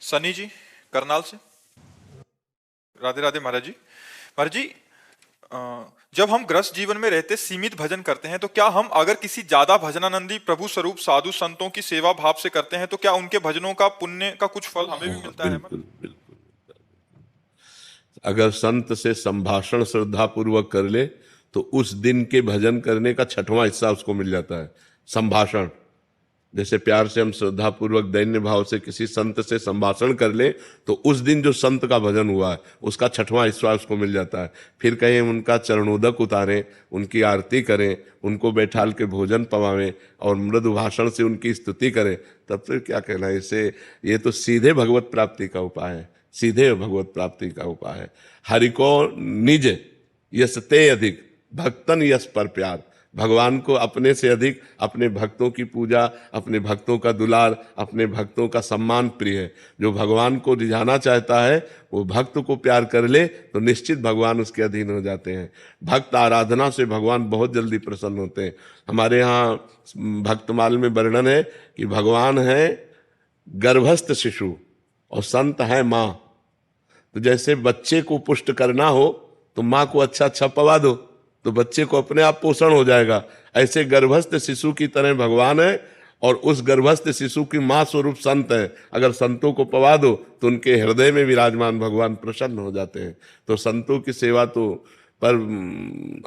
सनी जी, करनाल से। राधे राधे महाराज जी। महाराज जी, अ, जब हम ग्रस्त जीवन में रहते सीमित भजन करते हैं तो क्या हम अगर किसी ज्यादा भजनानंदी प्रभु स्वरूप साधु संतों की सेवा भाव से करते हैं तो क्या उनके भजनों का पुण्य का कुछ फल हमें भी हाँ, मिलता है? बिल्कुल बिल्कुल। अगर संत से संभाषण श्रद्धा पूर्वक कर ले तो उस दिन के भजन करने का छठवां हिस्सा उसको मिल जाता है। संभाषण, जैसे प्यार से हम श्रद्धा पूर्वक दैन्य भाव से किसी संत से संभाषण कर ले तो उस दिन जो संत का भजन हुआ है उसका छठवां हिस्सा उसको मिल जाता है। फिर कहीं उनका चरणोदक उतारें, उनकी आरती करें, उनको बैठाल के भोजन पवावें और मृदु भाषण से उनकी स्तुति करें, तब फिर क्या कहना है इसे। ये तो सीधे भगवत प्राप्ति का उपाय है, सीधे भगवत प्राप्ति का उपाय है। हरि को निज यस ते अधिक भक्तन यस पर प्यार। भगवान को अपने से अधिक अपने भक्तों की पूजा, अपने भक्तों का दुलार, अपने भक्तों का सम्मान प्रिय है। जो भगवान को रिझाना चाहता है वो भक्त को प्यार कर ले तो निश्चित भगवान उसके अधीन हो जाते हैं। भक्त आराधना से भगवान बहुत जल्दी प्रसन्न होते हैं। हमारे यहाँ भक्तमाल में वर्णन है कि भगवान है गर्भस्थ शिशु और संत है माँ। तो जैसे बच्चे को पुष्ट करना हो तो माँ को अच्छा अच्छा पवा दो तो बच्चे को अपने आप पोषण हो जाएगा। ऐसे गर्भस्थ शिशु की तरह भगवान है और उस गर्भस्थ शिशु की माँ स्वरूप संत है। अगर संतों को पवा दो तो उनके हृदय में विराजमान भगवान प्रसन्न हो जाते हैं। तो संतों की सेवा तो पर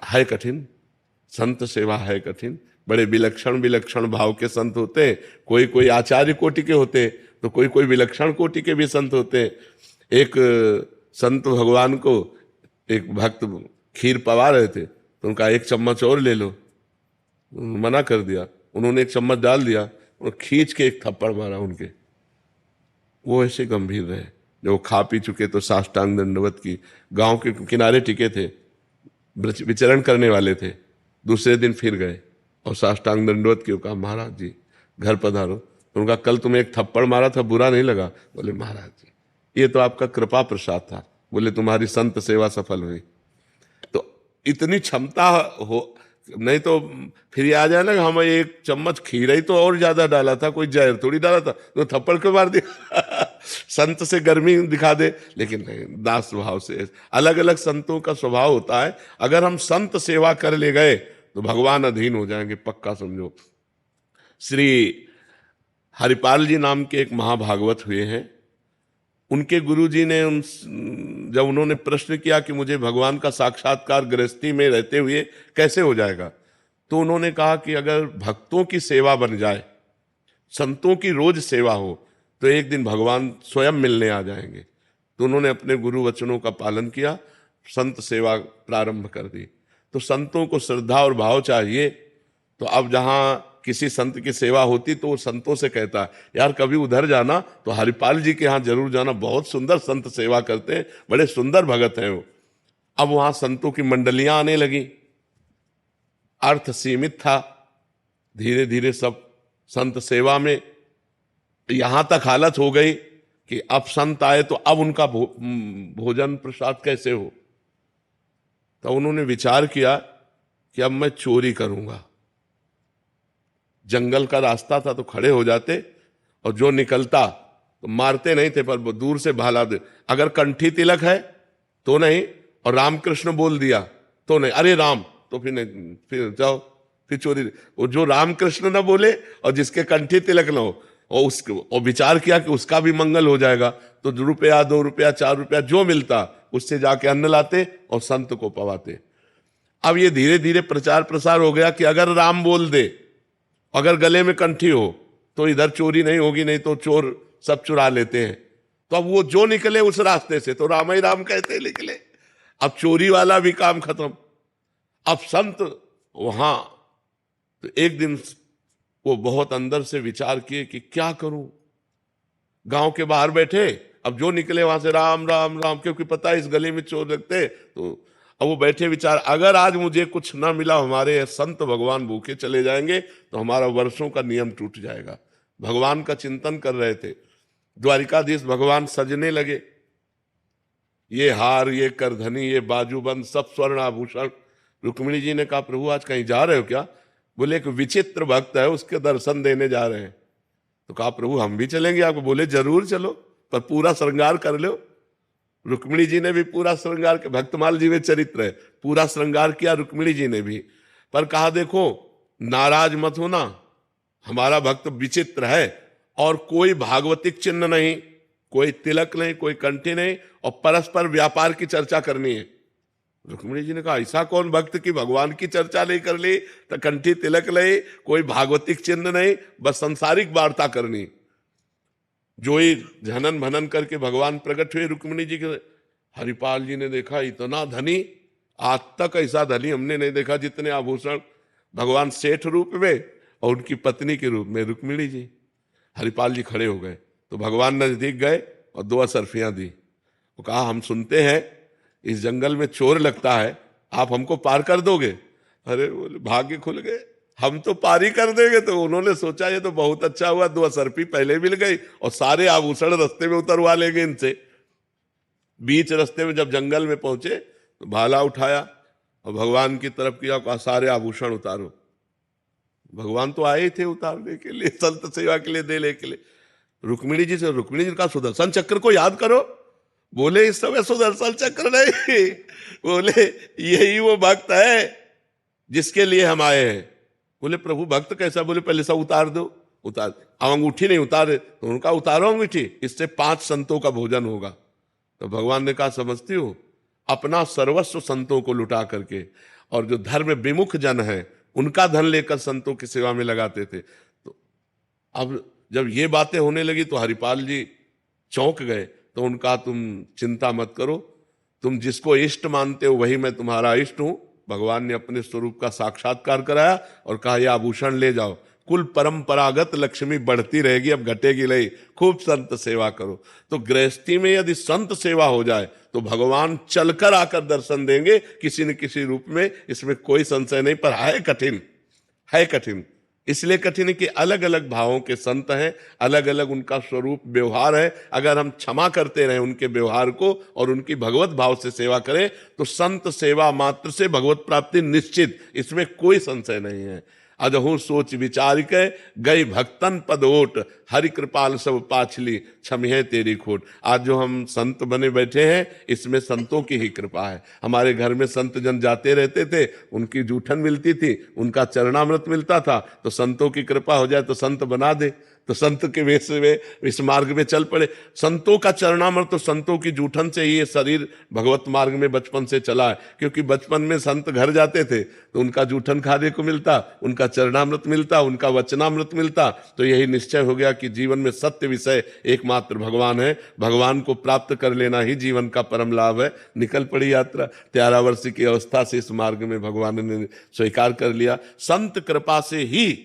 है कठिन, संत सेवा है कठिन। बड़े विलक्षण विलक्षण भाव के संत होते हैं। कोई कोई आचार्य कोटि के होते हैं तो कोई कोई विलक्षण कोटि के भी संत होते हैं। एक संत भगवान को एक भक्त खीर पवा रहे थे तो उनका एक चम्मच और ले लो, मना कर दिया। उन्होंने एक चम्मच डाल दिया और खींच के एक थप्पड़ मारा उनके। वो ऐसे गंभीर रहे। जब वो खा पी चुके तो साष्टांग दंडवत की, गांव के किनारे टिके थे, विचरण करने वाले थे। दूसरे दिन फिर गए और साष्टांग दंडवत की, कहा महाराज जी घर पधारो। तो उनका कल तुम्हें एक थप्पड़ मारा था, बुरा नहीं लगा? बोले महाराज जी ये तो आपका कृपा प्रसाद था। बोले तुम्हारी संत सेवा सफल हुई। तो इतनी क्षमता हो, नहीं तो फिर ये आ जाए ना हम एक चम्मच खीर ही तो और ज्यादा डाला था, कोई जहर थोड़ी डाला था, तो थप्पड़ क्यों मार दिया। संत से गर्मी दिखा दे, लेकिन नहीं, दास स्वभाव से। अलग अलग संतों का स्वभाव होता है। अगर हम संत सेवा कर ले गए तो भगवान अधीन हो जाएंगे, पक्का समझो। श्री हरिपाल जी नाम के एक महाभागवत हुए हैं। उनके गुरुजी ने जब उन्होंने प्रश्न किया कि मुझे भगवान का साक्षात्कार गृहस्थी में रहते हुए कैसे हो जाएगा, तो उन्होंने कहा कि अगर भक्तों की सेवा बन जाए, संतों की रोज सेवा हो, तो एक दिन भगवान स्वयं मिलने आ जाएंगे। तो उन्होंने अपने गुरु वचनों का पालन किया, संत सेवा प्रारंभ कर दी। तो संतों को श्रद्धा और भाव चाहिए। तो अब जहां किसी संत की सेवा होती तो वो संतों से कहता है यार कभी उधर जाना तो हरिपाल जी के यहाँ जरूर जाना, बहुत सुंदर संत सेवा करते हैं, बड़े सुंदर भगत हैं वो। अब वहां संतों की मंडलियां आने लगी। अर्थ सीमित था, धीरे धीरे सब संत सेवा में। यहां तक हालत हो गई कि अब संत आए तो अब उनका भोजन प्रसाद कैसे हो। तो उन्होंने विचार किया कि अब मैं चोरी करूंगा। जंगल का रास्ता था तो खड़े हो जाते और जो निकलता तो मारते नहीं थे, पर दूर से भाला दे। अगर कंठी तिलक है तो नहीं, और रामकृष्ण बोल दिया तो नहीं, अरे राम, तो फिर नहीं, फिर जाओ, फिर चोरी। वो जो रामकृष्ण ना बोले और जिसके कंठी तिलक ना हो, और विचार किया कि उसका भी मंगल हो जाएगा। तो ₹1, ₹2, ₹4 जो मिलता उससे जाके अन्न लाते और संत को पवाते। अब ये धीरे धीरे प्रचार प्रसार हो गया कि अगर राम बोल दे, अगर गले में कंठी हो तो इधर चोरी नहीं होगी, नहीं तो चोर सब चुरा लेते हैं। तो अब वो जो निकले उस रास्ते से तो राम ही राम कहते निकले। अब चोरी वाला भी काम खत्म। अब संत वहां, तो एक दिन वो बहुत अंदर से विचार किए कि क्या करूं। गांव के बाहर बैठे, अब जो निकले वहां से राम राम राम, क्योंकि पता है इस गली में चोर लगते। तो अब वो बैठे विचार, अगर आज मुझे कुछ ना मिला, हमारे संत भगवान भूखे चले जाएंगे तो हमारा वर्षों का नियम टूट जाएगा। भगवान का चिंतन कर रहे थे। द्वारिकाधीश भगवान सजने लगे, ये हार, ये करधनी, ये बाजूबंद, सब स्वर्ण आभूषण। रुक्मिणी जी ने कहा प्रभु आज कहीं जा रहे हो क्या? बोले एक विचित्र भक्त है, उसके दर्शन देने जा रहे हैं। तो कहा प्रभु हम भी चलेंगे आपको? बोले जरूर चलो। पर पूरा श्रृंगार कर लो। रुक्मिणी जी ने भी पूरा श्रृंगार किया, भक्तमाल जी में चरित्र है, पूरा श्रृंगार किया रुक्मिणी जी ने भी। पर कहा देखो नाराज मत होना, हमारा भक्त विचित्र है और कोई भागवतिक चिन्ह नहीं, कोई तिलक नहीं, कोई कंठी नहीं, और परस्पर व्यापार की चर्चा करनी है। रुक्मिणी जी ने कहा ऐसा कौन भक्त की भगवान की चर्चा नहीं कर ली, तो कंठी तिलक नहीं, कोई भागवतिक चिन्ह नहीं, बस संसारिक वार्ता करनी। जो ही झनन भनन करके भगवान प्रकट हुए रुक्मिणी जी के। हरिपाल जी ने देखा इतना धनी, आज तक ऐसा धनी हमने नहीं देखा, जितने आभूषण भगवान सेठ रूप में और उनकी पत्नी के रूप में रुक्मिणी जी। हरिपाल जी खड़े हो गए तो भगवान नजदीक गए और 2 असरफियां दी। वो कहा हम सुनते हैं इस जंगल में चोर लगता है, आप हमको पार कर दोगे? अरे बोले भाग्य खुल गए, हम तो पारी कर देंगे। तो उन्होंने सोचा ये तो बहुत अच्छा हुआ, 2 असरफी पहले मिल गई और सारे आभूषण रास्ते में उतरवा लेंगे इनसे। बीच रास्ते में जब जंगल में पहुंचे तो भाला उठाया और भगवान की तरफ किया, कहा सारे आभूषण उतारो। भगवान तो आए थे उतारने के लिए, संत सेवा के लिए, देने के लिए। रुक्मिणी जी से, रुक्मिणी जी ने कहा सुदर्शन चक्र को याद करो। बोले इस समय सुदर्शन चक्र नहीं, बोले यही वो भक्त है जिसके लिए हम आए हैं। बोले प्रभु भक्त कैसा? बोले पहले सब उतार दो। उतार, अब अंगूठी नहीं उतारे तो उनका उतारो अंगूठी, इससे 5 संतों का भोजन होगा। तो भगवान ने कहा समझती हो, अपना सर्वस्व संतों को लुटा करके, और जो धर्म विमुख जन है उनका धन लेकर संतों की सेवा में लगाते थे। तो अब जब ये बातें होने लगी तो हरिपाल जी चौंक गए। तो उनका तुम चिंता मत करो, तुम जिसको इष्ट मानते हो वही मैं तुम्हारा इष्ट हूं। भगवान ने अपने स्वरूप का साक्षात्कार कराया और कहा यह आभूषण ले जाओ, कुल परंपरागत लक्ष्मी बढ़ती रहेगी, अब घटेगी नहीं, खूब संत सेवा करो। तो गृहस्थी में यदि संत सेवा हो जाए तो भगवान चलकर आकर दर्शन देंगे किसी न किसी रूप में, इसमें कोई संशय नहीं। पर है कठिन, है कठिन। इसलिए कठिन है कि अलग अलग भावों के संत हैं, अलग अलग उनका स्वरूप व्यवहार है। अगर हम क्षमा करते रहें उनके व्यवहार को और उनकी भगवत भाव से सेवा करें तो संत सेवा मात्र से भगवत प्राप्ति निश्चित, इसमें कोई संशय नहीं है। अजहू सोच विचार के गई भक्तन पद ओट, हरि कृपाल सब पाछली क्षमिहे तेरी खोट। आज जो हम संत बने बैठे हैं इसमें संतों की ही कृपा है। हमारे घर में संत जन जाते रहते थे, उनकी जूठन मिलती थी, उनका चरणामृत मिलता था। तो संतों की कृपा हो जाए तो संत बना दे, तो संत के वेश में इस मार्ग में चल पड़े। संतों का चरणामृत तो संतों की जूठन से ही ये शरीर भगवत मार्ग में बचपन से चला है। क्योंकि बचपन में संत घर जाते थे तो उनका जूठन खाने को मिलता, उनका चरणामृत मिलता, उनका वचनामृत मिलता। तो यही निश्चय हो गया कि जीवन में सत्य विषय एकमात्र भगवान है, भगवान को प्राप्त कर लेना ही जीवन का परम लाभ है। निकल पड़ी यात्रा। 13 वर्ष की अवस्था से इस मार्ग में भगवान ने स्वीकार कर लिया। संत कृपा से ही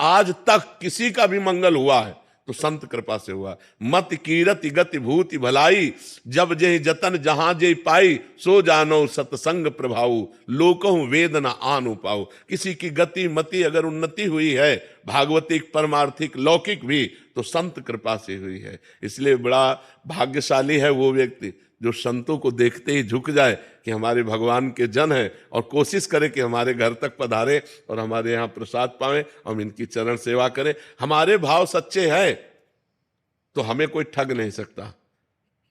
आज तक किसी का भी मंगल हुआ है तो संत कृपा से हुआ। मत कीरति गति भूति भलाई, जब जेहि जतन जहां जेहि पाई, सो जानो सतसंग प्रभाऊ, लोकहु वेदना आनु पाऊ। किसी की गति मति अगर उन्नति हुई है, भागवतिक परमार्थिक लौकिक भी, तो संत कृपा से हुई है। इसलिए बड़ा भाग्यशाली है वो व्यक्ति जो संतों को देखते ही झुक जाए कि हमारे भगवान के जन हैं, और कोशिश करे कि हमारे घर तक पधारे और हमारे यहाँ प्रसाद पाएं, हम इनकी चरण सेवा करें। हमारे भाव सच्चे हैं तो हमें कोई ठग नहीं सकता।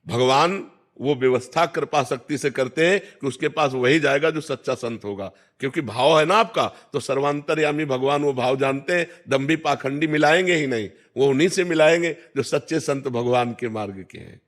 भगवान वो व्यवस्था कृपा शक्ति से करते हैं कि उसके पास वही जाएगा जो सच्चा संत होगा। क्योंकि भाव है ना आपका, तो सर्वांतर्यामी भगवान वो भाव जानते हैं। दम्भी पाखंडी मिलाएंगे ही नहीं, वो उन्हीं से मिलाएंगे जो सच्चे संत भगवान के मार्ग के हैं।